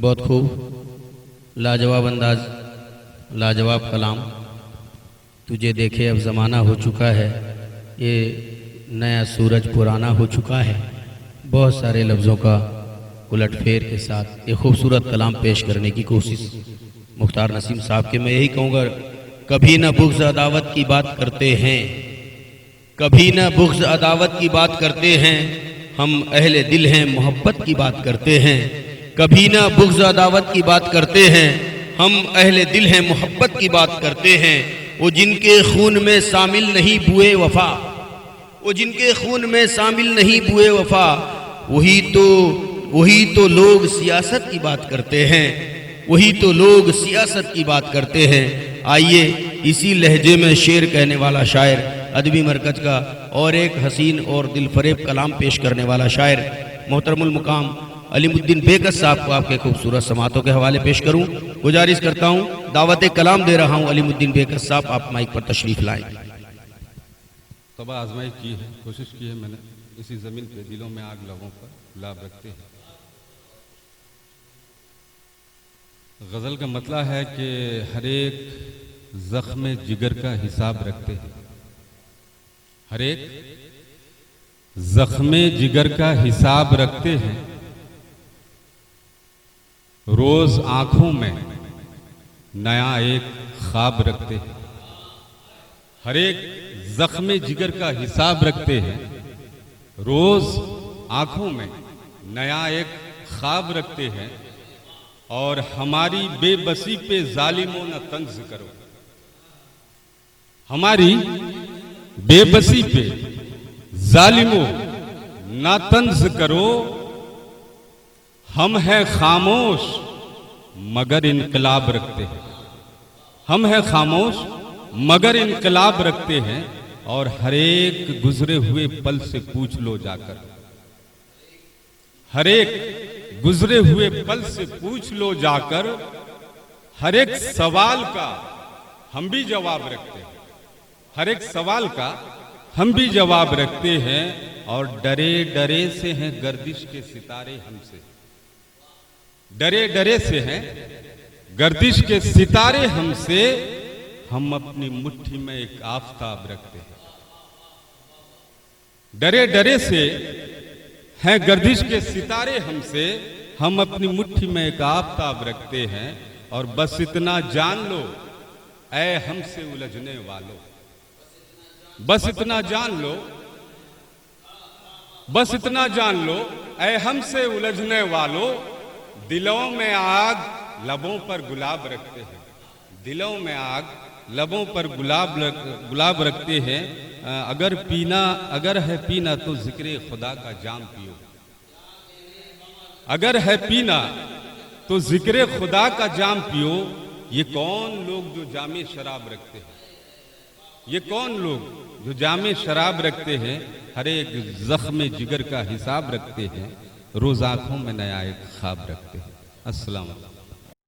बहुत खूब, लाजवाब अंदाज, लाजवाब कलाम। तुझे देखे अब ज़माना हो चुका है, ये नया सूरज पुराना हो चुका है। बहुत सारे लफ्ज़ों का उलट फेर के साथ ये खूबसूरत कलाम पेश करने की कोशिश मुख्तार नसीम साहब के। मैं यही कहूँगा, कभी ना बुग़्ज़ अदावत की बात करते हैं, कभी ना बुग़्ज़ अदावत की बात करते हैं, हम अहले दिल हैं मोहब्बत की बात करते हैं। कभी ना बुग़्ज़ अदावत की बात करते हैं, हम अहले दिल हैं मोहब्बत की बात करते हैं। वो जिनके खून में शामिल नहीं बुए वफ़ा, वो जिनके खून में शामिल नहीं बुए वफ़ा, वही तो लोग सियासत की बात करते हैं, वही तो लोग सियासत की बात करते हैं। आइए इसी लहजे में शेर कहने वाला शायर, अदबी मरकज़ का और एक हसीन और दिलफरेब कलाम पेश करने वाला शायर मोहतरमुल मुकाम अलीमुद्दीन बेकस साहब को आपके खूबसूरत समातों के हवाले पेश करूं। गुजारिश करता हूं, दावत कलाम दे रहा हूं अलीमुद्दीन बेकस साहब, आप माइक पर तशरीफ लाएं। तबा आजमाई की है, कोशिश की है मैंने, इसी ज़मीन पे दिलों में आग लबों पर गुलाब रखते हैं। गज़ल का मतलब है कि हर एक ज़ख्म जिगर का हिसाब रखते हैं, हर एक ज़ख्म जिगर का हिसाब रखते हैं। रोज आंखों में नया एक ख्वाब रखते हैं, हर एक जख्म जिगर का हिसाब रखते हैं। रोज आंखों में नया एक ख्वाब रखते हैं। और हमारी बेबसी पे जालिमों न तंज करो, हमारी बेबसी पे जालिमों न तंज करो। हम हैं खामोश मगर इनकलाब रखते हैं, हम हैं खामोश मगर इनकलाब रखते हैं। और हर एक गुजरे हुए पल से पूछ लो जाकर, हर एक गुजरे हुए पल से पूछ लो जाकर। हर एक सवाल का हम भी जवाब रखते हैं, हर एक सवाल का हम भी जवाब रखते हैं। और डरे डरे से हैं गर्दिश के सितारे हमसे, डरे डरे से हैं गर्दिश के सितारे हमसे। हम अपनी मुट्ठी में एक आफताब रखते हैं, डरे डरे से हैं गर्दिश के सितारे हमसे। हम अपनी मुट्ठी में एक आफताब रखते हैं। और बस इतना जान लो ऐ हमसे उलझने वालों, बस इतना जान लो, बस इतना जान लो ऐ हमसे उलझने वालों। दिलों में आग लबों पर गुलाब रखते हैं, दिलों में आग लबों पर गुलाब रखते हैं। अगर है पीना तो जिक्र खुदा का जाम पियो, अगर है पीना तो जिक्र खुदा का जाम पियो। ये कौन लोग जो जामे शराब रखते हैं, ये कौन लोग जो जामे शराब रखते हैं। हर एक जख्म जिगर का हिसाब रखते हैं, रोज आंखों में नया एक ख्वाब रखते हैं। अस्सलाम वालेकुम।